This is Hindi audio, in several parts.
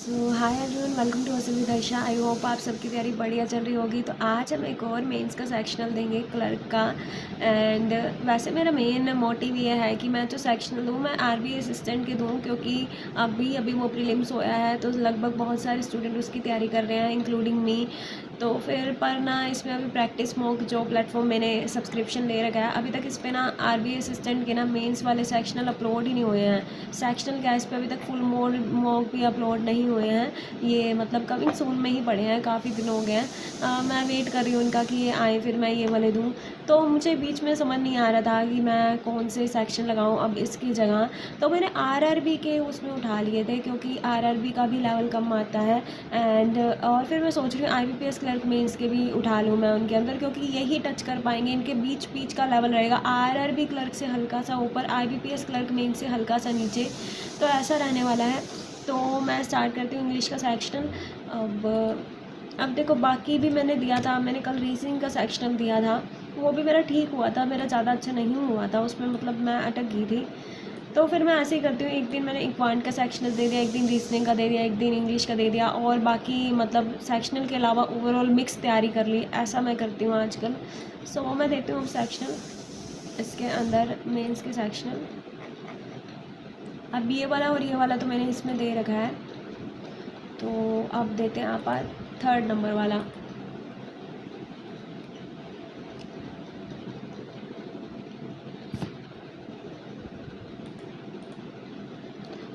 So hi everyone, welcome to hustle with Ayesha. I hope आप सबकी तैयारी बढ़िया चल रही होगी। तो आज हम एक और मेंस का सेक्शनल देंगे क्लर्क का। एंड वैसे मेरा मेन मोटिव ये है कि मैं जो सेक्शनल दूँ मैं आरबीआई असिस्टेंट के दूँ, क्योंकि अभी वो प्रीलिम्स होया है तो लगभग बहुत सारे स्टूडेंट उसकी तैयारी कर रहे हैं इंक्लूडिंग मी। तो फिर पर ना इसमें अभी प्रैक्टिस मॉक जो प्लेटफॉर्म मैंने सब्सक्रिप्शन ले रखा है, अभी तक इस पर ना आरबीआई असिस्टेंट के ना मेंस वाले सेक्शनल अपलोड ही नहीं हुए हैं। सेक्शनल क्या, इस पर अभी तक फुल मॉक भी अपलोड नहीं हुए हैं। ये मतलब कमिंग सून में ही पड़े हैं, काफ़ी दिन हो गए हैं। मैं वेट कर रही हूँ उनका कि ये आए फिर मैं ये वाले दूँ। तो मुझे बीच में समझ नहीं आ रहा था कि मैं कौन से सेक्शन लगाऊँ अब इसकी जगह। तो मैंने आरआरबी के उसमें उठा लिए थे, क्योंकि आरआरबी का भी लेवल कम आता है। एंड और फिर मैं सोच रही हूँ आईबीपीएस क्लर्क मेंस के भी उठा लूँ मैं उनके अंदर, क्योंकि यही टच कर पाएंगे, इनके बीच का लेवल रहेगा। आरआरबी क्लर्क से हल्का सा ऊपर, आईबीपीएस क्लर्क मेंस से हल्का सा नीचे, तो ऐसा रहने वाला है। तो मैं स्टार्ट करती हूँ इंग्लिश का सेक्शनल। अब देखो, बाकी भी मैंने दिया था, मैंने कल रीजनिंग का सेक्शनल दिया था, वो भी मेरा ठीक हुआ था, मेरा ज़्यादा अच्छा नहीं हुआ था उसमें, मतलब मैं अटक गई थी। तो फिर मैं ऐसे ही करती हूँ, एक दिन मैंने इक्वांट का सेक्शनल दे दिया, एक दिन रीजनिंग का दे दिया, एक दिन इंग्लिश का दे दिया, और बाकी मतलब सेक्शनल के अलावा ओवरऑल मिक्स तैयारी कर ली। ऐसा मैं करती हूँ आजकल। सो मैं देती हूँ सेक्शनल, इसके अंदर मेंस के सेक्शनल। अब ये वाला और ये वाला तो मैंने इसमें दे रखा है, तो अब देते हैं आप थर्ड नंबर वाला।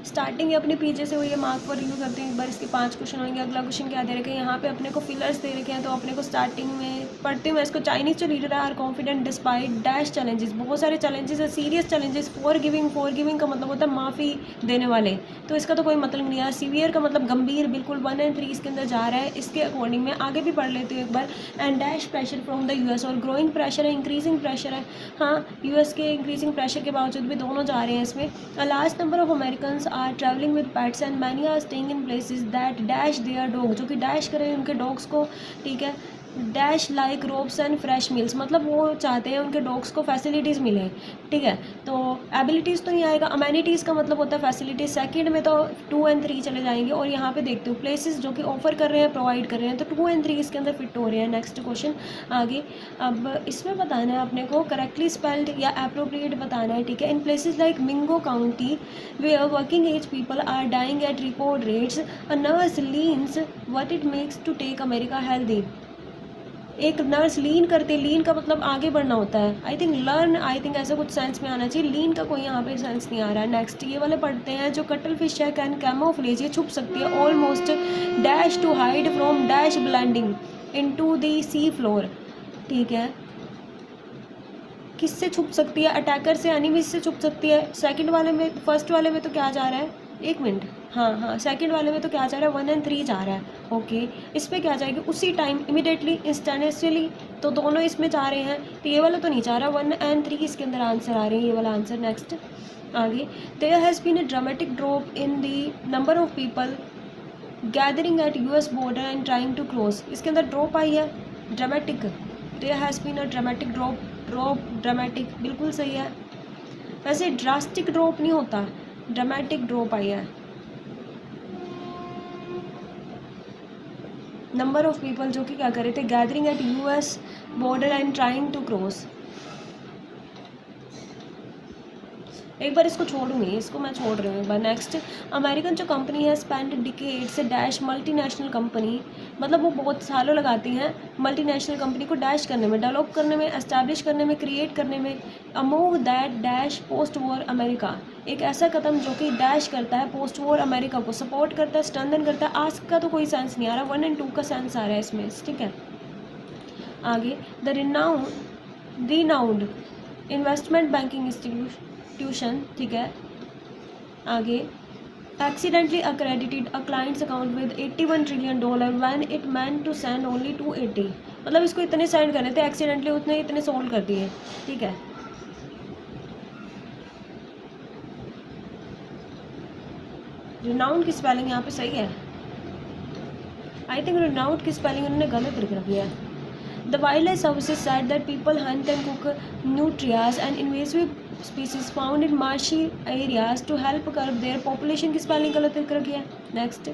स्टार्टिंग अपने पीछे से हुई है, मार्क पर रिव्यू करते हैं एक बार। इसके 5 क्वेश्चन होंगे। अगला क्वेश्चन क्या दे रखे हैं यहाँ पे, अपने को फिलर्स दे रखे हैं, तो अपने को स्टार्टिंग में पढ़ती हूँ मैं इसको। चाइनीज जो leader are confident despite dash challenges, बहुत सारे चैलेंजेस है, सीरियस चैलेंजेस। फॉर गिविंग का मतलब होता है माफ़ी देने वाले, तो इसका तो कोई मतलब नहीं है। सीवियर का मतलब गंभीर, बिल्कुल 1 और 3 इसके अंदर जा रहा है। इसके अकॉर्डिंग मैं आगे भी पढ़ लेती हूँ एक बार। And dash pressure from the US, और ग्रोइंग प्रेशर है, इंक्रीजिंग प्रेशर है। हाँ, यूएस के इंक्रीजिंग प्रेशर के बावजूद भी दोनों जा रहे हैं इसमें। A large number of Americans are traveling with pets and many are staying in places that dash their dog, जो कि डैश करें उनके डॉग्स को, ठीक है। Dash like ropes and fresh meals, मतलब वो चाहते हैं उनके डॉग्स को फैसिलिटीज़ मिले, ठीक है। तो एबिलिटीज़ तो नहीं आएगा, अमेनिटीज़ का मतलब होता है फैसिलिटीज़। सेकंड में तो 2 और 3 चले जाएंगे। और यहाँ पे देखते हो प्लेसेस जो कि ऑफर कर रहे हैं, प्रोवाइड कर रहे हैं, तो 2 और 3 इसके अंदर फिट हो रहे हैं। नेक्स्ट क्वेश्चन आगे। अब इसमें बताना है अपने को करेक्टली स्पेल्ड या अप्रोप्रिएट बताना है, ठीक है। In places like Mingo County where working age people are dying at record rates, a nurse leans what it makes to take America healthy. एक नर्स लीन करते, लीन का मतलब आगे बढ़ना होता है। I think learn, I think ऐसा कुछ सेंस में आना चाहिए। लीन का कोई यहाँ पे सेंस नहीं आ रहा है। नेक्स्ट ये वाले पढ़ते हैं, जो कटल फिश है कैन कैमोफ्लेज, ये छुप सकती है। Almost dash to hide from dash blending into the sea floor, ठीक है। किससे छुप सकती है? अटैकर से, एनिमीज से छुप सकती है। सेकंड वाले में, फर्स्ट वाले में तो क्या जा रहा है, एक मिनट, हाँ, सेकंड वाले में तो क्या जा रहा है, 1 और 3 जा रहा है, ओके। इस पर क्या जाएगी, उसी टाइम, इमिडिएटली, इंस्टेंटेनियसली, तो दोनों इसमें जा रहे हैं। तो ये वाला तो नहीं जा रहा, 1 और 3 इसके अंदर आंसर आ रहे हैं, ये वाला आंसर। नेक्स्ट आगे। There has been a dramatic drop in the number of people gathering at US border and trying to cross, इसके अंदर ड्रॉप आई है, dramatic. There has been a dramatic drop dramatic बिल्कुल सही है। वैसे ड्रास्टिक ड्रॉप नहीं होता, ड्रामेटिक ड्रॉप आई है। नंबर ऑफ पीपल जो कि क्या कर रहे थे, gathering at US border and trying to cross. एक बार इसको छोड़ूंगी, इसको मैं छोड़ रही हूँ एक बार। नेक्स्ट, अमेरिकन जो कंपनी है spend decades dash multinational company, मतलब वो बहुत सालों लगाती हैं मल्टीनेशनल कंपनी को डैश करने में, डेवलप करने में, एस्टैब्लिश करने में, क्रिएट करने में। A move that dash post war America, एक ऐसा कदम जो कि डैश करता है पोस्ट वॉर अमेरिका को, सपोर्ट करता है, स्ट्रेंथन करता है। आस्क का तो कोई सेंस नहीं आ रहा, 1 और 2 का सेंस आ रहा है इसमें, ठीक है। आगे, the renowned investment banking institution, ठीक है। आगे, accidentally accredited a client's account with $81 trillion when it meant to send only 280, मतलब इसको इतने सेंड करने थे, एक्सीडेंटली उसने इतने सोल्ड कर दिए, ठीक है। रिनाउंड की स्पेलिंग यहाँ पे सही है, आई थिंक रिनाउंड की स्पेलिंग उन्होंने गलत लिख रखी है। The Wildlife Services said that people hunt and cook nutrias and invasive species found in marshy areas to help curb their population की स्पेलिंग गलत लिख रखी है। Next,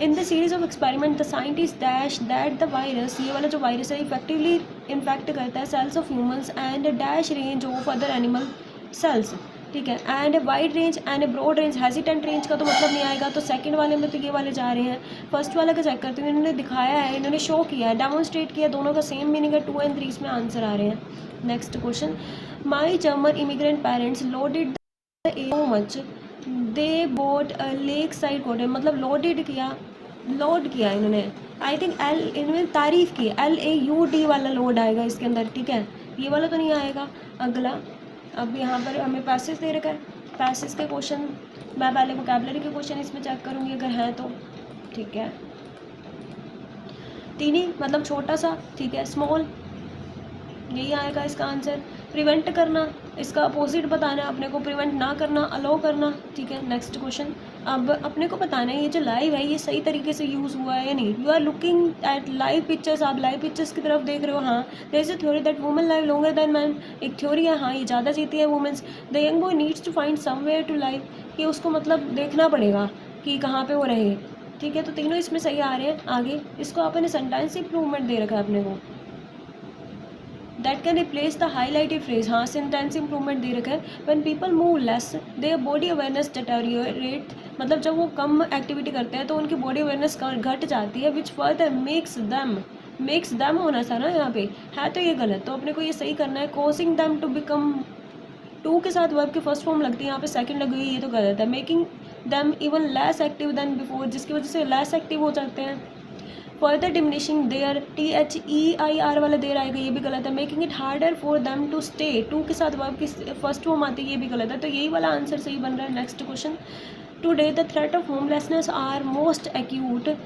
in the series of experiment the scientist dash that the virus, ये वाला जो वायरस है इफेक्टिवली इन्फेक्ट करता है cells of humans and dash range of other animal cells, ठीक है। And wide range and broad range, hesitant range का तो मतलब नहीं आएगा, तो सेकंड वाले में तो ये वाले जा रहे हैं। फर्स्ट वाला का चेक करते हुए इन्होंने दिखाया है, इन्होंने शो किया है, डेमोन्स्ट्रेट किया, दोनों का सेम मीनिंग है। 2 और 3 इसमें आंसर आ रहे हैं। Next question, my German immigrant parents loaded so much they both lake side cottage, मतलब लोडेड किया, लोड किया इन्होंने, आई थिंक एल, इन्होंने तारीफ़ की, LAUD वाला लोड आएगा इसके अंदर, ठीक है। ये वाला तो नहीं आएगा। अगला, अब यहाँ पर हमें पैसेज दे रखा है, पैसेज के क्वेश्चन मैं पहले वोकैबुलरी के क्वेश्चन इसमें चेक करूँगी अगर हैं तो, ठीक है। टीनी मतलब छोटा सा, ठीक है, स्मॉल, यही आएगा इसका आंसर। प्रिवेंट करना, इसका अपोजिट बताना है अपने को, प्रिवेंट ना करना, अलाउ करना, ठीक है। नेक्स्ट क्वेश्चन, अब अपने को बताना है ये जो लाइव है ये सही तरीके से यूज़ हुआ है या नहीं। You are looking at live pictures, आप लाइव पिक्चर्स की तरफ देख रहे हो। हाँ, there is a theory that women live longer than man, एक थ्योरी है, हाँ ये ज़्यादा जीती है women's. The young boy needs to find somewhere to live, कि उसको मतलब देखना पड़ेगा कि कहाँ पे वो रहे, ठीक है। तो तीनों इसमें सही आ रहे हैं। आगे इसको आपने सेंटेंस इंप्रूवमेंट दे रखा है अपने को, that can replace the highlighted phrase, हाँ सेंटेंस इंप्रूवमेंट दे रखा है। When people move less their body awareness deteriorate, मतलब जब वो कम एक्टिविटी करते हैं तो उनकी बॉडी अवेयरनेस घट जाती है, विच फर्दर मेक्स दैम होना था ना यहाँ पे, है तो ये गलत, तो अपने को ये सही करना है। Causing them to become, to के साथ वर्ब की फर्स्ट फॉर्म लगती है, यहाँ पे सेकंड लगी हुई, ये तो गलत है। Making them even less active than before, जिसकी वजह से लेस एक्टिव हो जाते हैं। फर्दर डिमिनिशिंग देयर, THEIR वाला देर आएगा, ये भी गलत है। Making it harder for them to stay, to के साथ वर्ब की फर्स्ट फॉर्म आती है, ये भी गलत है, तो यही वाला आंसर सही बन रहा है। Next question, today the threat of homelessness are most acute,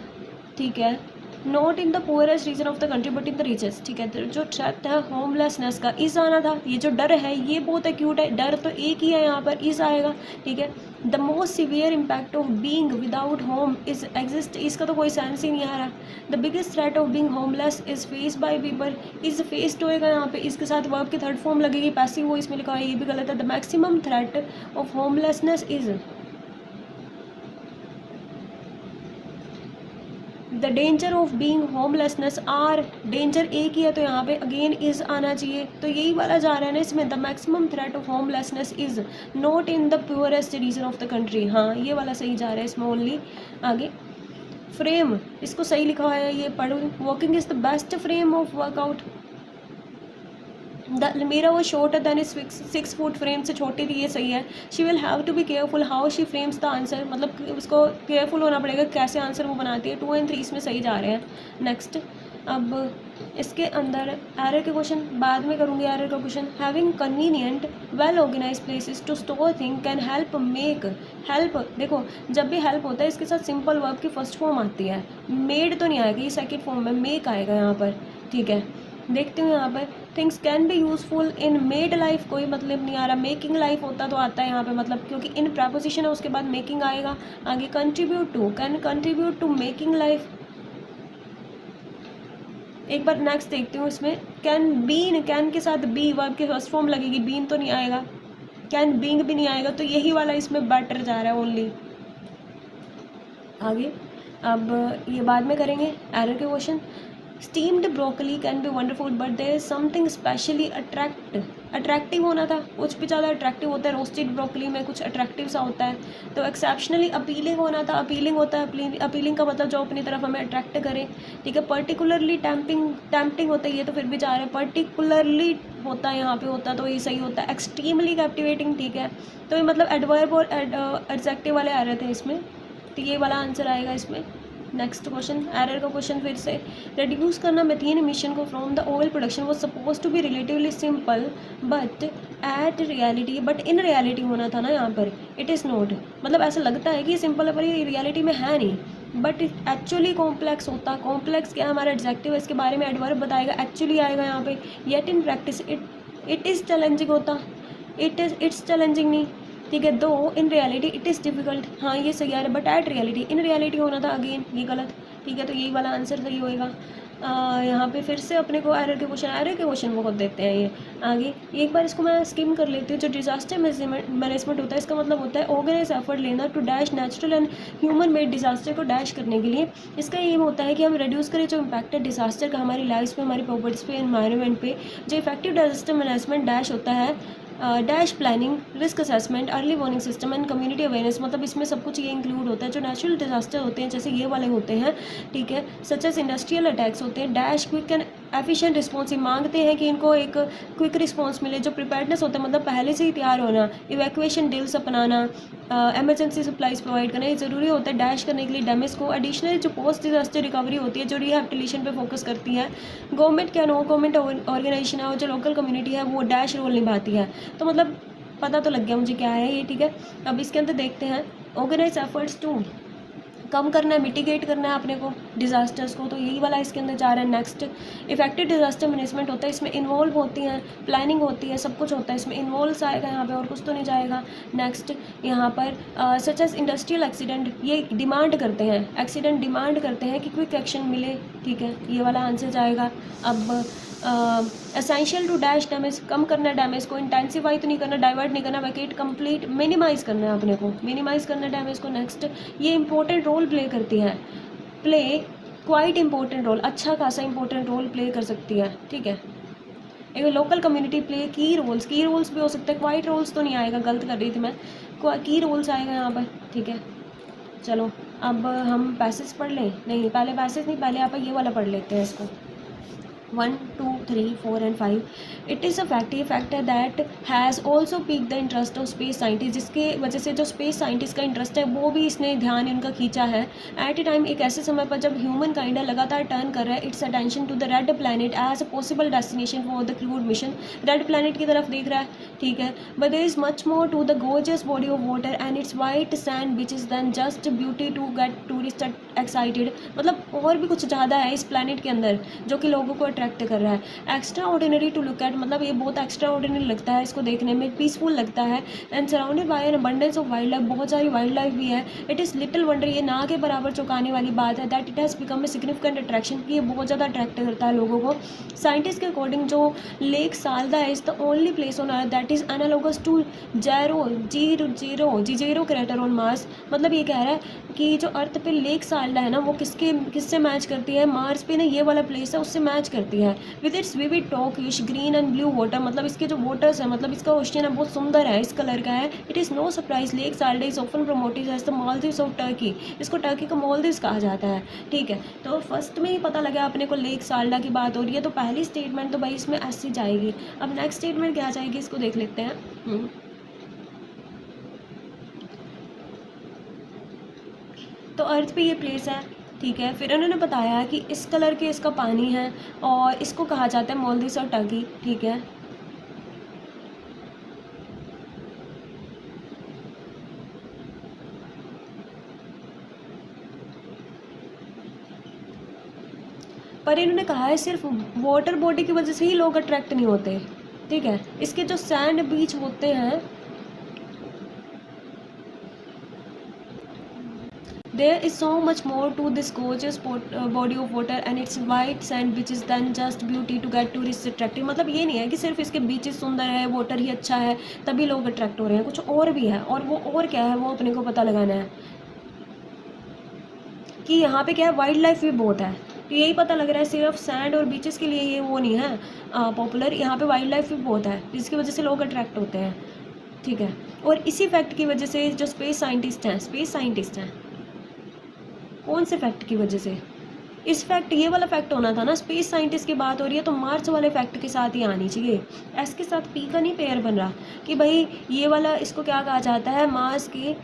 ठीक है, not in the poorest region of the country but in the richest, ठीक है। तो जो थ्रेट है होमलेसनेस का, इस आना था, ये जो डर है ये बहुत एक्यूट है, डर तो एक ही है यहाँ पर, इस आएगा, ठीक है। The most severe impact of being without home is exist, इसका तो कोई सेंस ही नहीं आ रहा। The biggest threat of being homeless is face by people, is faced होएगा यहाँ पे, इसके साथ वर्ब की थर्ड फॉर्म लगेगी, पैसिव वो इसमें लिखा है, ये भी गलत है। The maximum threat of homelessness is the danger of being homelessness are, danger एक ही है तो यहाँ पे अगेन इज आना चाहिए, तो यही वाला जा रहा है ना इसमें। The maximum threat of homelessness is not in the poorest region of the country, हाँ ये वाला सही जा रहा है इसमें ओनली। आगे फ्रेम, इसको सही लिखा हुआ है, ये पढ़ो। Walking is the best frame of workout, मेरा वो शॉर्ट है दैन 6 फुट, फ्रेम से छोटी थी, ये सही है। She will have to be careful how she frames the answer, मतलब उसको केयरफुल होना पड़ेगा कैसे आंसर वो बनाती है। 2 और 3 इसमें सही जा रहे हैं। नेक्स्ट, अब इसके अंदर एरर के क्वेश्चन बाद में करूँगी। एरर का question, having convenient well organize places to store thing can help make, help देखो जब भी हेल्प होता है इसके साथ सिंपल वर्ब की फर्स्ट फॉर्म आती है, मेड तो नहीं आएगी, ये सेकंड फॉर्म में मेक आएगा यहाँ पर, ठीक है। देखते हूँ यहाँ पर, things can be useful in made life, कोई मतलब नहीं आ रहा। मेकिंग लाइफ होता तो आता है यहाँ पे, मतलब क्योंकि इन प्रपोजिशन है उसके बाद मेकिंग आएगा। आगे contribute to, can contribute to making life. एक बार नेक्स्ट देखती हूँ इसमें, कैन बीन, कैन के साथ बी वर्ब की फर्स्ट फॉर्म लगेगी, बीन तो नहीं आएगा, कैन बींग भी नहीं आएगा, तो यही वाला इसमें बेटर जा रहा है ओनली। आगे अब ये बाद में करेंगे एरर के क्वेश्चन। Steamed broccoli can be wonderful but there is something specially attractive होना था, कुछ भी ज़्यादा अट्रैक्टिव होता है, रोस्टेड ब्रोकली में कुछ अट्रैक्टिव सा होता है। तो एक्सेप्शनली अपीलिंग होना था, अपीलिंग होता है, अपीलिंग का मतलब जो अपनी तरफ हमें अट्रैक्ट करे, ठीक है। पर्टिकुलरली टैम्पटिंग होता है, ये तो फिर भी जा रहा है, पर्टिकुलरली होता है यहाँ पे होता तो ये सही होता है। एक्सट्रीमली कैप्टिवेटिंग, ठीक है, तो ये मतलब एडवर्ब और एडजेक्टिव वाले आ रहे थे इसमें, तो ये वाला आंसर आएगा इसमें। नेक्स्ट क्वेश्चन, एरर का क्वेश्चन फिर से, रिड्यूस करना मीथेन इमिशन को from the oil production was suppose to be relatively simple but in reality होना था ना यहाँ पर, इट इज़ नॉट, मतलब ऐसा लगता है कि ये सिंपल है पर ये रियलिटी में है नहीं, बट एक्चुअली कॉम्प्लेक्स होता। कॉम्प्लेक्स क्या है, हमारा एडजेक्टिव है, इसके बारे में एडवर्ब बताएगा, एक्चुअली आएगा यहाँ पे। Yet in practice it is challenging होता, इट्स चैलेंजिंग नहीं, ठीक है। दो in reality it is difficult, हाँ ये सही आ रहा है, but at reality, in reality होना था अगेन, ये गलत, ठीक है। तो यही वाला आंसर सही होएगा। यहाँ पे फिर से अपने को एरर के क्वेश्चन बहुत देते हैं ये आगे। एक बार इसको मैं स्किम कर लेती हूँ। जो डिजास्टर मैनेजमेंट होता है, इसका मतलब होता है ऑर्गेनाइज एफर्ट लेना to dash natural and human made disaster को डैश करने के लिए। इसका एम होता है कि हम रिड्यूस करें जो इम्पैक्ट है डिजास्टर का हमारी लाइफ पे, हमारी प्रॉपर्टीज़ पे, एनवायरनमेंट पे। जो इफेक्टिव डिजास्टर मैनेजमेंट डैश होता है dash planning, risk assessment, early warning system and community awareness. मतलब इसमें सब कुछ ये इंक्लूड होता है। जो नेचुरल डिजास्टर होते हैं जैसे ये वाले होते हैं, ठीक है, सच एस इंडस्ट्रियल अटैक्स होते हैं, dash quick and efficient response. ये मांगते हैं कि इनको एक क्विक रिस्पॉन्स मिले। जो प्रिपेयर्डनेस होता है मतलब पहले से ही तैयार होना, इवैक्यूएशन डील्स अपनाना, एमरजेंसी सप्लाईज प्रोवाइड करना, ये ज़रूरी होता है डैश करने के लिए डैमेज को। एडिशनली जो पोस्ट डिजास्टर रिकवरी होती है, जो रिहैबिलिटेशन पे फोकस करती है, गवर्नमेंट क्या नो गवर्नमेंट ऑर्गेनाइजेशन है और जो लोकल कम्युनिटी है वो डैश रोल निभाती है। तो मतलब पता तो लग गया मुझे क्या है ये, ठीक है। अब इसके अंदर देखते हैं ऑर्गेनाइज एफर्ट्स टू कम करना है, मिटिगेट करना है अपने को डिज़ास्टर्स को, तो यही वाला इसके अंदर जा रहा है। नेक्स्ट इफेक्टिव डिज़ास्टर मैनेजमेंट होता है, इसमें इन्वॉल्व होती हैं, प्लानिंग होती है, सब कुछ होता है इसमें। इन्वॉल्व आएगा यहाँ पे और कुछ तो नहीं जाएगा। नेक्स्ट यहाँ पर सच एस इंडस्ट्रियल एक्सीडेंट, ये डिमांड करते हैं, एक्सीडेंट डिमांड करते हैं कि क्विक एक्शन मिले, ठीक है, ये वाला आंसर जाएगा। अब एसेंशियल टू डैश डैमेज, कम करना है डैमेज को, इंटेंसिफाई तो नहीं करना, डाइवर्ट नहीं करना, वैकेट कंप्लीट, मिनिमाइज करना है अपने को, मिनिमाइज करना है डैमेज को। नेक्स्ट ये इंपॉर्टेंट रोल प्ले करती है, प्ले क्वाइट इंपॉर्टेंट रोल, अच्छा खासा इंपॉर्टेंट रोल प्ले कर सकती है, ठीक है। एक लोकल कम्युनिटी प्ले की रोल्स भी हो सकते हैं, क्वाइट रोल्स तो नहीं आएगा, गलत कर रही थी मैं, की रोल्स आएगा यहाँ पर, ठीक है। चलो अब हम पैसेज पढ़ लें, नहीं पहले पैसेज नहीं, पहले यहाँ पर ये वाला पढ़ लेते हैं इसको। 1, 2, 3, 4 and 5. It is a fact, ये फैक्ट है that has also peak the interest of space scientist, जिसके वजह से जो स्पेस साइंटिस्ट का इंटरेस्ट है वो भी इसने ध्यान इनका खींचा है। एट ए टाइम, एक ऐसे समय पर जब ह्यूमन काइंड लगातार टर्न कर रहा है its attention to the red planet as a possible destination for the crewed mission, red planet की तरफ देख रहा है, ठीक है। But there is much more to the gorgeous body of water and its white sand which is than just beauty to get tourist excited. मतलब और भी कुछ ज़्यादा है इस प्लैनेट के अंदर जो कि लोगों को अट्रैक्ट कर रहा है। Extraordinary to look at, मतलब ये बहुत एक्स्ट्रा ऑर्डिनरी लगता है इसको देखने में, पीसफुल लगता है। And surrounded by N abundance of wild life, बहुत सारी वाइल्ड लाइफ भी है। इट इज़ लिटिल वंडर, ये ना के बराबर चौंकाने वाली बात है that it has become a significant attraction, कि ये बहुत ज़्यादा अट्रैक्ट करता है लोगों को। साइंटिस्ट के अकॉर्डिंग जो लेक सालदा है is the only place on earth that is analogous to Jezero crater on Mars. मतलब ये कह रहा है कि जो अर्थ पे लेक सालदा है ना वो किससे मैच करती है, मार्स पे ना ये वाला प्लेस है उससे मैच करती है। With its vivid turquoise green and blue water, मतलब इसके जो वाटर्स है, मतलब इसका ओशियन है बहुत सुंदर है, इस कलर का है। It is no surprise lake Salda is often promoted as the Maldives of Turkey, इसको टर्की का मालदीव्स कहा जाता है, ठीक है। तो फर्स्ट में ही पता लगा अपने को लेक साल्डा की बात हो रही है, तो पहली स्टेटमेंट तो भाई इसमें ऐसी जाएगी। अब नेक्स्ट स्टेटमेंट क्या जाएगी इसको देख लेते हैं। तो अर्थ पे ये प्लेस है, ठीक है। फिर उन्होंने बताया कि इस कलर के इसका पानी है और इसको कहा जाता है मालदीव्स और टर्की, ठीक है। पर इन्होंने कहा है सिर्फ वाटर बॉडी की वजह से ही लोग अट्रैक्ट नहीं होते, ठीक है। इसके जो सैंड बीच होते हैं, there is so much more to this gorgeous body of water and its white sand beaches than just beauty to get tourists attractive। मतलब ये नहीं है कि सिर्फ इसके बीचेस सुंदर है, वाटर ही अच्छा है तभी लोग अट्रैक्ट हो रहे हैं, कुछ और भी है। और वो और क्या है वो अपने को पता लगाना है कि यहाँ पे क्या है, वाइल्ड लाइफ भी बहुत है। तो यही पता लग रहा है सिर्फ सैंड और बीचेस के लिए ये वो नहीं है पॉपुलर, यहाँ पे वाइल्ड लाइफ भी बहुत है जिसकी वजह से लोग अट्रैक्ट होते हैं, ठीक है। और इसी फैक्ट की वजह से जो स्पेस साइंटिस्ट हैं कौन से फैक्ट की वजह से, इस फैक्ट ये वाला फैक्ट होना था ना, स्पेस साइंटिस्ट की बात हो रही है तो मार्स वाले फैक्ट के साथ ही आनी चाहिए। एस के साथ पी का नहीं पेयर बन रहा कि भाई ये वाला, इसको क्या कहा जाता है, मार्स के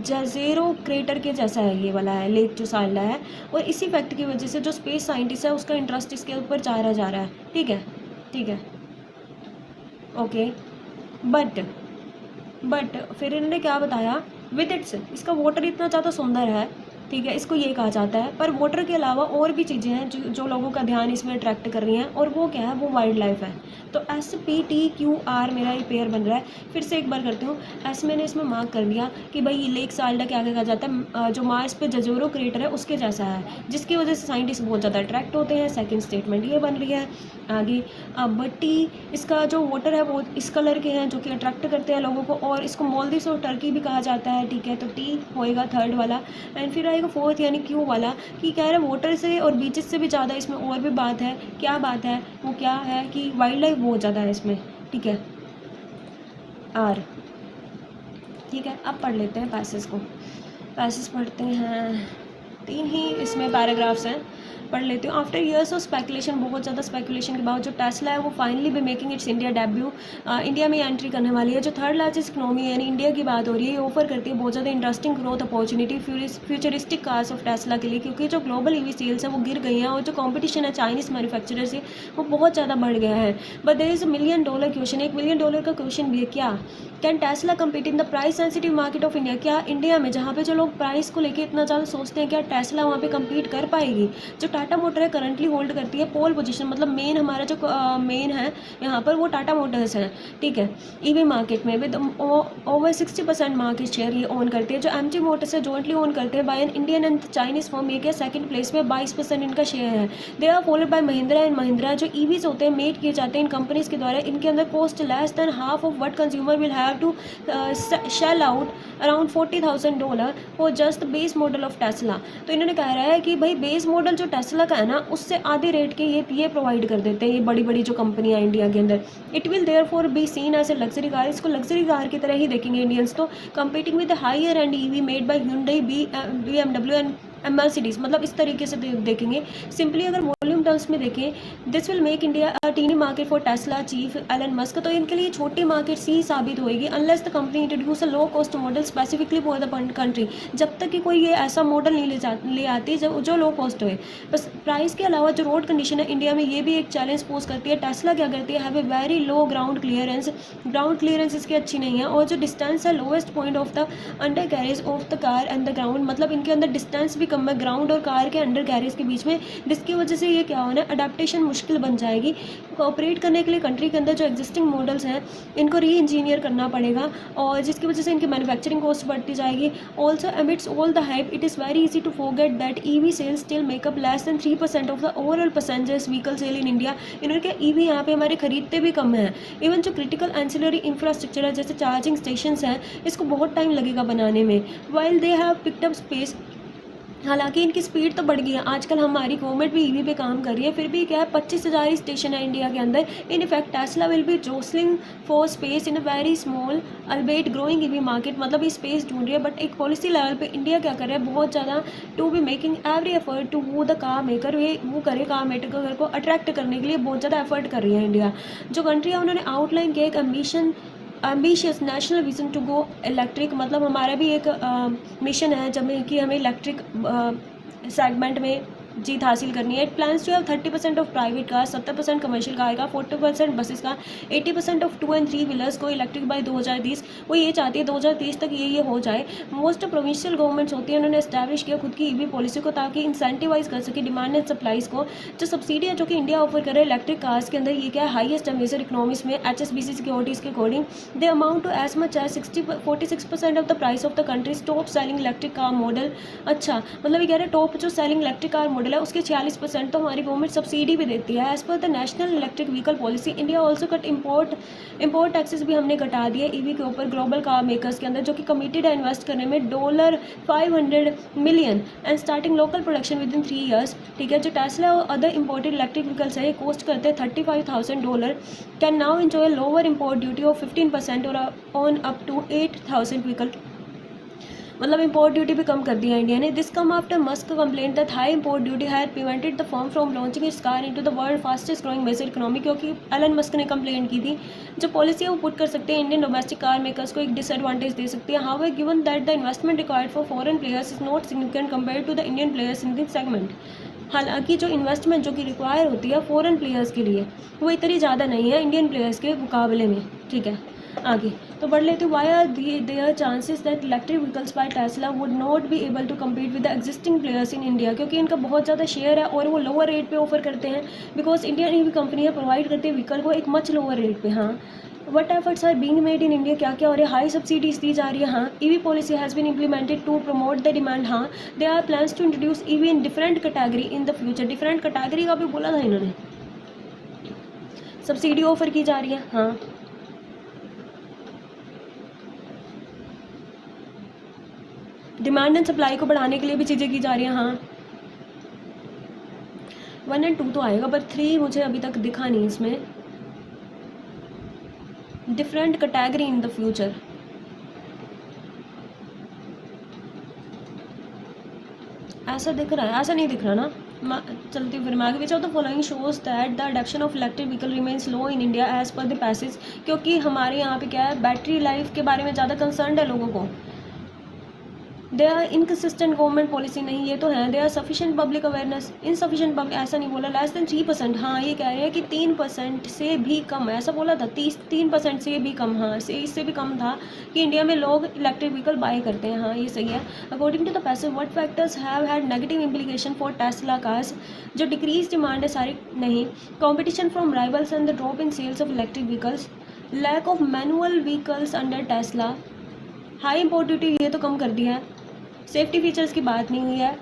जज़ीरो क्रेटर के जैसा है ये वाला है लेक जो साल्डा है। और इसी फैक्ट की वजह से जो स्पेस साइंटिस्ट है उसका इंटरेस्ट इसके ऊपर जा रहा है, ठीक है, ठीक है, ओके। बट फिर इन्होंने क्या बताया, विद इट्स, इसका वाटर इतना ज़्यादा सुंदर है ठीक है, इसको ये कहा जाता है। पर मोटर के अलावा और भी चीज़ें हैं जो लोगों का ध्यान इसमें अट्रैक्ट कर रही हैं, और वो क्या है, वो वाइल्ड लाइफ है। तो SPTQR मेरा ये पेयर बन रहा है। फिर से एक बार करती हूँ, एस मैंने इसमें मार्क कर लिया कि भाई ये लेक साल्डा क्या कहा जाता है, जो मार्स पे जजोरो क्रेटर है उसके जैसा है, जिसकी वजह से साइंटिस्ट बहुत ज़्यादा अट्रैक्ट होते हैं। सेकेंड स्टेटमेंट ये बन रही है। आगे टी, इसका जो वाटर है वो इस कलर के हैं जो कि अट्रैक्ट करते हैं लोगों को, और इसको मोल्दिस और टर्की भी कहा जाता है। ठीक है, तो टी होएगा थर्ड वाला। एंड फिर आएगा फोर्थ यानी क्यू वाला, कि कह रहे हैं वाटर से और बीचेस से भी ज़्यादा इसमें और भी बात है। क्या बात है, वो क्या है कि वाइल्ड लाइफ बहुत ज़्यादा है इसमें। ठीक है, आर। ठीक है, अब पढ़ लेते हैं पैसेज को। पैसेज पढ़ते हैं, 3 ही इसमें पैराग्राफ्स हैं, पढ़ लेती हूँ। आफ्टर ईयर्स ऑफ स्पेकुलेशन, बहुत ज़्यादा स्पेकुलेशन के बाद जो टेस्ला है वो फाइनली भी making it's India debut, India में एंट्री करने वाली है। जो थर्ड लार्जेस्ट इकोनॉमी है यानी इंडिया की बात हो रही है, ये ऑफर करती है बहुत ज़्यादा interesting growth opportunity futuristic cars of Tesla के लिए, क्योंकि जो ग्लोबल ईवी सेल्स है वो गिर गई हैं, और जो कॉम्पिटिशन है चाइनीज़ मैन्युफैक्चरर से वो बहुत ज़्यादा बढ़ गया है। But there is $1 million question, $1 million का क्वेश्चन भी है, क्या can Tesla compete in the price sensitive market of India? क्या इंडिया में, जहाँ पे जो लोग प्राइस को लेके इतना ज़्यादा सोचते हैं, क्या टेस्ला वहाँ पे कम्पीट कर पाएगी? जो टाटा मोटर है करंटली होल्ड करती है पोल पोजीशन, मतलब मेन हमारा जो मेन है यहाँ पर वो टाटा मोटर्स है। ठीक है, ईवी मार्केट में विद ओवर 60% मार्केट शेयर ये ओन करती है। जो MG मोटर्स है जॉइंटली ओन करते हैं by an Indian and Chinese firm, ये क्या सेकंड प्लेस में 22% इनका शेयर है। They are followed by Mahindra and Mahindra. जो ईवीज होते हैं मेड किए जाते हैं इन कंपनीज के द्वारा, इनके अंदर cost less than half of what consumer will have to shell out around $40,000 for just base model of Tesla. तो इन्होंने कह रहा है कि भाई बेस मॉडल जो टेस्ला का है ना, उससे आधे रेट के ये प्रोवाइड कर देते हैं ये बड़ी बड़ी जो कंपनियां इंडिया के अंदर। It will therefore be seen as a luxury car, इसको लग्जरी कार की तरह ही देखेंगे इंडियंस। तो competing with higher end EV made by Hyundai, BMW and Mercedes, मतलब इस तरीके से देखेंगे। सिंपली अगर वॉल्यूम टर्म्स में देखें, this will make India a tiny market for Tesla chief Elon Musk. तो इनके लिए छोटी मार्केट सी साबित होएगी unless the company introduce a low cost model specifically for the country, जब तक कि कोई ये ऐसा मॉडल नहीं ले आती जो लो कॉस्ट हो। बस प्राइस के अलावा जो रोड कंडीशन है इंडिया में, ये भी एक चैलेंज पोज करती है। टेस्ला क्या करती है, have a very low ground clearance इसकी अच्छी नहीं है, और जो डिस्टेंस है lowest point of the under carriage of the car and the ground, मतलब इनके अंदर डिस्टेंस भी कम है ग्राउंड और कार के अंडर कैरेज के बीच में, जिसकी वजह से ये क्या होना है, अडेप्टेशन मुश्किल बन जाएगी। कोऑपरेट करने के लिए कंट्री के अंदर जो एग्जिस्टिंग मॉडल्स हैं इनको री इंजीनियर करना पड़ेगा, और जिसकी वजह से इनकी मैन्युफैक्चरिंग कॉस्ट बढ़ती जाएगी। Also amidst all the hype it is very easy to forget that EV sales still make up less than 3% of the overall passengers vehicle sale in India. इन्होंने कहा ईवी यहाँ पे हमारे खरीदते भी कम हैं। इवन जो क्रिटिकल एंसिलरी इंफ्रास्ट्रक्चर है जैसे चार्जिंग स्टेशन हैं, इसको बहुत टाइम लगेगा बनाने में। While they have picked up space, हालांकि इनकी स्पीड तो बढ़ गई है, आजकल हमारी गवर्नमेंट भी ईवी पे काम कर रही है, फिर भी क्या है 25,000 स्टेशन है इंडिया के अंदर। In effect Tesla will be jostling for space in a very small albeit growing EV market, मतलब ये स्पेस ढूंढ रही है। बट एक पॉलिसी लेवल पे इंडिया क्या कर रहा है, बहुत ज़्यादा to be making every effort to woo the car maker, वो करे कार मेकर को अट्रैक्ट करने के लिए बहुत ज़्यादा एफर्ट कर रही है इंडिया। जो कंट्री है उन्होंने आउटलाइन किया एक ambitious national vision to go electric, मतलब हमारा भी एक मिशन है जब कि हमें इलेक्ट्रिक सेगमेंट में जीत हासिल करनी है। It plans to have 30% of private car, 70% commercial car का, 40% बसेस का, 80% ऑफ 2 and 3 व्हीलर्स को इलेक्ट्रिक बाय 2030। वो ये चाहती है 2030 तक ये हो जाए। मोस्ट प्रोविंशियल गवर्नमेंट्स होती है, उन्होंने एस्टैब्लिश किया खुद की ईवी पॉलिसी को ताकि इंसेंटिवाइज कर सके डिमांड एंड सप्लाईज को। जो सब्सिडी है जो कि इंडिया ऑफर करे इलेक्ट्रिक कार्स के अंदर, ये क्या है हाईएस्ट है मेजर इकोनॉमीज में HSBC सिक्योरिटीज़ के according. They amount to as much as 46% of the price of the country's top selling electric car model. अच्छा, मतलब ये कह रहे हैं टॉप जो सेलिंग इलेक्ट्रिक कार मॉडल है उसके 46% तो हमारी गवर्नमेंट सब्सिडी भी देती है। As per the national electric vehicle policy India also cut import taxes भी हमने घटा दिए ईवी के ऊपर ग्लोबल कार मेकर्स के अंदर, जो कि कमिटेड है इन्वेस्ट करने में $500 million and starting local production with in 3 years. ठीक है, जो टेस्ला और अदर इम्पोर्टेड इलेक्ट्रिक व्हीकल्स है ये कॉस्ट करते हैं $35,000, can now enjoy lower import duty of 15% और ऑन अप टू 8,000 व्हीकल, मतलब इंपोर्ट ड्यूटी भी कम कर दी है इंडिया ने। This come after Musk complaint that high import duty had prevented the firm from launching its car into the world fastest growing major economy, क्योंकि एलन मस्क ने कंप्लेंट की थी। जो पॉलिसी है वो पुट कर सकते हैं इंडियन डोमेस्टिक कार मेकर्स को एक डिसएडवांटेज दे सकती है। How given that the investment required for foreign players is not significant compare to the Indian players in this segment. हालांकि जो इन्वेस्टमेंट जो कि रिक्वायर होती है फॉरेन प्लेयर्स के लिए वो इतनी ज़्यादा नहीं है इंडियन प्लेयर्स के मुकाबले में। ठीक है, आगे तो पढ़ लेती हूँ। Why are there chances that electric vehicles by Tesla would not be able to compete with the existing players in India, क्योंकि इनका बहुत ज़्यादा शेयर है और वो लोअर रेट पे ऑफर करते हैं, बिकॉज इंडियन ईवी कंपनियाँ प्रोवाइड करती है व्हीकल को एक मच लोअर रेट पे। हाँ, what efforts are being made in India, क्या क्या हो रहा है, हाई सब्सिडीज दी जा रही है। हाँ, EV policy has been implemented to promote the demand. हाँ, they are plans to introduce EV in different category in the future. Different category का भी बोला था इन्होंने, सब्सिडी ऑफर की जा रही है। हाँ, डिमांड एंड सप्लाई को बढ़ाने के लिए भी चीज़ें की जा रही हैं। हाँ, 1 और 2 तो आएगा, पर 3 मुझे अभी तक दिखा नहीं इसमें। Different category in the future, ऐसा दिख रहा है, ऐसा नहीं दिख रहा ना। चलती हूँ फिर मैं आगे भी। तो following shows that the adoption of electric vehicle remains low in India as per the passage, क्योंकि हमारे यहाँ पे क्या है, बैटरी लाइफ के बारे में ज़्यादा कंसर्न है लोगों को। They are inconsistent government policy, नहीं ये तो है। They are sufficient public awareness, insufficient public, ऐसा नहीं बोला। लेस देन 3%, हाँ ये कह रहे हैं कि 3% से भी कम, ऐसा बोला था। 3% से भी कम, हाँ से इससे भी कम था कि इंडिया में लोग इलेक्ट्रिक व्हीकल बाय करते हैं। हाँ ये सही है। According to the passage, what factors have had negative implication for Tesla cars, जो डिक्रीज डिमांड है सारी नहीं, competition from rivals and the drop in sales of electric vehicles, lack of manual vehicles under Tesla, high import duty ये तो कम कर दिया है, सेफ्टी फीचर्स की बात नहीं हुई है,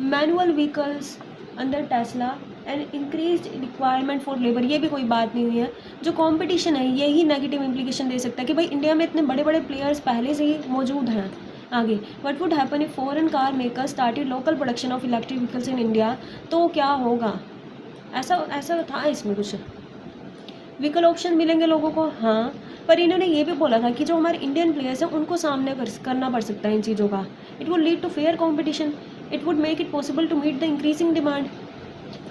manual vehicles under Tesla and increase requirement for labour, ये भी कोई बात नहीं हुई है। जो कंपटीशन है यही नेगेटिव इम्प्लीकेशन दे सकता है कि भाई इंडिया में इतने बड़े बड़े प्लेयर्स पहले से ही मौजूद हैं। आगे, what would happen if foreign car makers started local production of electric vehicles in India, तो क्या होगा। ऐसा ऐसा था इसमें कुछ, व्हीकल ऑप्शन मिलेंगे लोगों को। हाँ, पर इन्होंने ये भी बोला था कि जो हमारे इंडियन प्लेयर्स हैं उनको सामने करना पड़ सकता है इन चीज़ों का। It would lead to fair competition, it would make it possible to meet the increasing demand.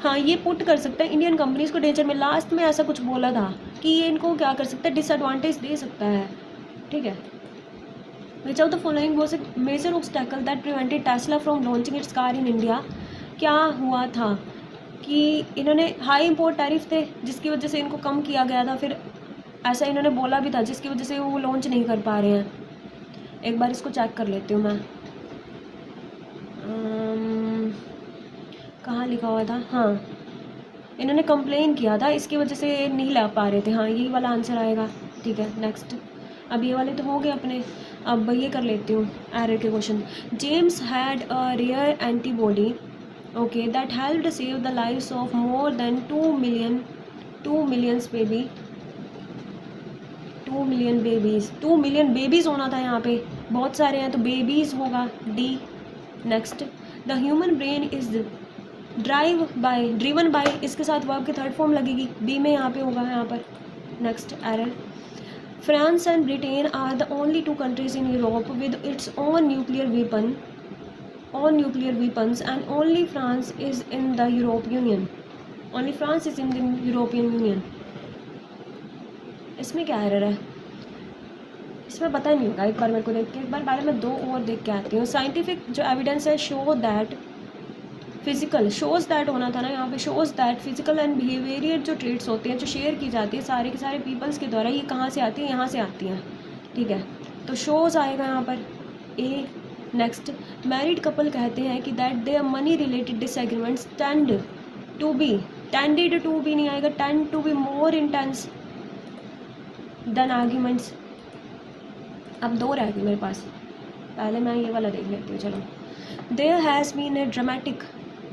हाँ, ये पुट कर सकता है इंडियन कंपनीज को डेंजर में। लास्ट में ऐसा कुछ बोला था कि ये इनको क्या कर सकता है, डिसएडवांटेज दे सकता है। ठीक है। Which of the following was a major obstacle that prevented Tesla from launching its car in India, क्या हुआ था कि इन्होंने हाई इम्पोर्ट टैरिफ थे जिसकी वजह से इनको कम किया गया था, फिर ऐसा इन्होंने बोला भी था जिसकी वजह से वो लॉन्च नहीं कर पा रहे हैं। एक बार इसको चेक कर लेती हूँ मैं, कहाँ लिखा हुआ था। हाँ, इन्होंने कंप्लेन किया था, इसकी वजह से नहीं ला पा रहे थे। हाँ, यही वाला आंसर आएगा। ठीक है, नेक्स्ट। अब ये वाले तो हो गए अपने, अब ये कर लेती हूँ एरर के question. James had a rare antibody, okay, that helped save the lives of more than 2 million baby, 2 million babies, 2 million babies होना था यहाँ पे, बहुत सारे हैं तो babies होगा D। Next, the human brain is driven by, इसके साथ वर्ब की थर्ड फॉर्म लगेगी, B में यहाँ पे होगा यहाँ पर। Next error, France and Britain are the only 2 countries in Europe with its own nuclear weapons and only France is in the European Union. Only France is in the European Union. इसमें क्या एरर है, इसमें पता नहीं होगा। एक बार मेरे को देख के, एक बार पहले मैं 2 और देख के आती हूँ। साइंटिफिक जो एविडेंस है, show that physical, shows that होना था ना यहाँ पे, shows that physical and behavioural जो ट्रेड्स होते हैं जो शेयर की जाती है सारे के सारे पीपल्स के द्वारा, ये कहाँ से आती है, यहाँ से आती हैं। ठीक है, तो शोज आएगा यहाँ पर ए। नेक्स्ट, मैरिड कपल कहते हैं कि that their money related disagreements tended to be नहीं आएगा, tend to be more intense than arguments. अब 2 रह गए मेरे पास, पहले मैं ये वाला देख लेती हूँ। चलो, there has been a dramatic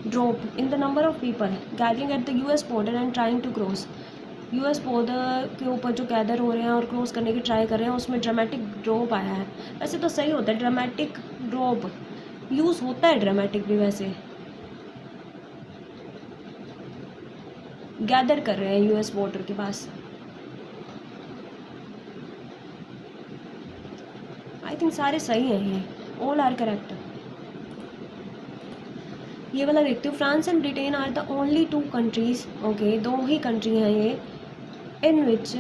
drop in the number of people gathering at the US border and trying to cross, US border के ऊपर जो गैदर हो रहे हैं और क्रॉस करने की ट्राई कर रहे हैं, उसमें ड्रामेटिक ड्रॉप आया है। वैसे तो सही होता है ड्रामेटिक ड्रॉप, यूज़ होता है ड्रामेटिक भी, वैसे गैदर कर रहे हैं US बॉर्डर के पास। आई थिंक सारे सही हैं, ये ऑल आर करेक्ट। ये वाला देखते हो, France and Britain are the only 2 countries, okay 2 ही कंट्री हैं ये, इन विच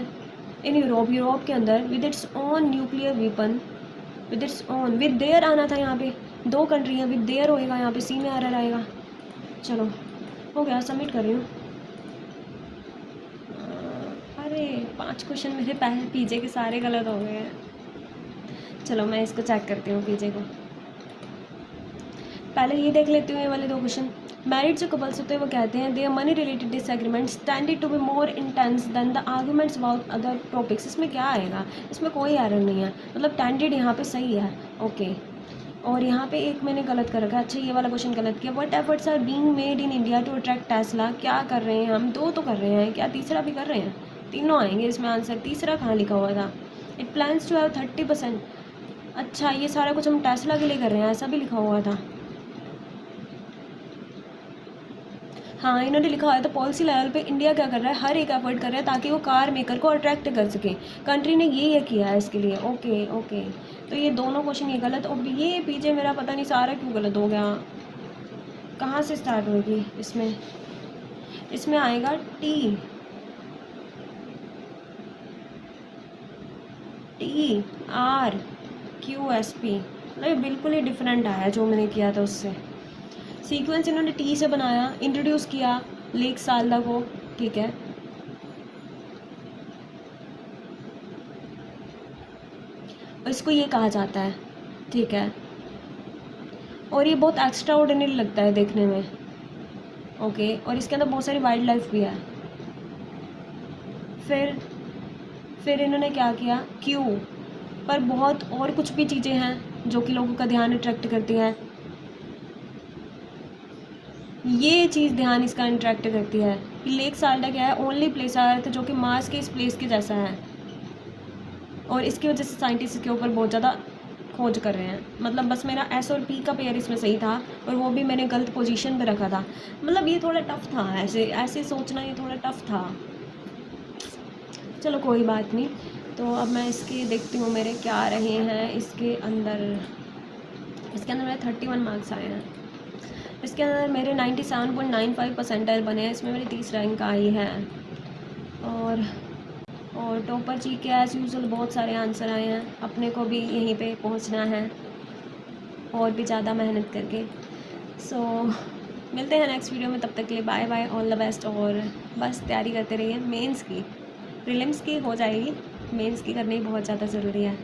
इन यूरोप के अंदर with its own nuclear weapon, with its own, with their आना था यहाँ पे, 2 कंट्री हैं, विद देयर होएगा यहाँ पे, सी में एरर आएगा। चलो हो गया, सबमिट कर रही हूँ। अरे 5 क्वेश्चन मेरे पहले पीछे के सारे गलत हो गए हैं। चलो मैं इसको चेक करती हूँ पीछे को। पहले ये देख लेती हूँ ये वाले 2 क्वेश्चन। मैरिड जो कपल्स होते हैं वो कहते हैं their money related disagreements tended to be more intense than the arguments about other topics. इसमें क्या आएगा? इसमें कोई एरर नहीं है, मतलब टेंडेड यहाँ पे सही है। ओके, और यहाँ पे एक मैंने गलत कर रखा है। अच्छा, ये वाला क्वेश्चन गलत किया। What efforts are being made in India to attract Tesla. क्या कर रहे हैं हम? 2 तो कर रहे हैं, क्या तीसरा भी कर रहे हैं? तीनों आएंगे इसमें आंसर। तीसरा कहाँ लिखा हुआ था? It plans to have 30%। अच्छा, ये सारा कुछ हम टेस्ला के लिए कर रहे हैं, ऐसा भी लिखा हुआ था। हाँ, इन्होंने लिखा हुआ है तो पॉलिसी लेवल पे इंडिया क्या कर रहा है, हर एक एफर्ट कर रहा है ताकि वो कार मेकर को अट्रैक्ट कर सके। कंट्री ने ये किया है इसके लिए। ओके ओके, तो ये दोनों क्वेश्चन ये गलत। और ये पीछे मेरा पता नहीं सारा क्यों गलत हो गया। कहाँ से स्टार्ट होगी इसमें? इसमें आएगा T R Q S P. मतलब बिल्कुल ही डिफरेंट आया जो मैंने किया था उससे। सीक्वेंस इन्होंने टी से बनाया, इंट्रोड्यूस किया लेक सालदा को, ठीक है। और इसको ये कहा जाता है, ठीक है। और ये बहुत एक्स्ट्रा ऑर्डिनरी लगता है देखने में। ओके, और इसके अंदर बहुत सारी वाइल्ड लाइफ भी है। फिर इन्होंने क्या किया, क्यू पर बहुत और कुछ भी चीज़ें हैं जो कि लोगों का ध्यान अट्रैक्ट करती हैं। ये चीज़ ध्यान इसका अट्रैक्ट करती है कि लेक साल्डा क्या है, ओनली प्लेस ऑन अर्थ जो कि मार्स के इस प्लेस के जैसा है। और इसकी वजह से साइंटिस्ट इसके ऊपर बहुत ज़्यादा खोज कर रहे हैं। मतलब बस मेरा एस और पी का पेयर इसमें सही था और वो भी मैंने गलत पोजीशन पे रखा था। मतलब ये थोड़ा टफ था, ऐसे ऐसे सोचना ये थोड़ा टफ था। चलो कोई बात नहीं। तो अब मैं इसके देखती हूँ मेरे क्या रहे हैं इसके अंदर। मेरे 31 मार्क्स आए हैं। इसके अंदर मेरे 97.95 परसेंटाइल बने हैं। इसमें मेरी 30 रैंक आई है। और टॉपर जी के एज़ यूजुअल बहुत सारे आंसर आए हैं। अपने को भी यहीं पे पहुंचना है और भी ज़्यादा मेहनत करके। सो मिलते हैं नेक्स्ट वीडियो में, तब तक के लिए bye bye, all the best. और बस तैयारी करते रहिए मेंस की। प्रीलिम्स की हो जाएगी, मेंस की करनी बहुत ज़्यादा ज़रूरी है।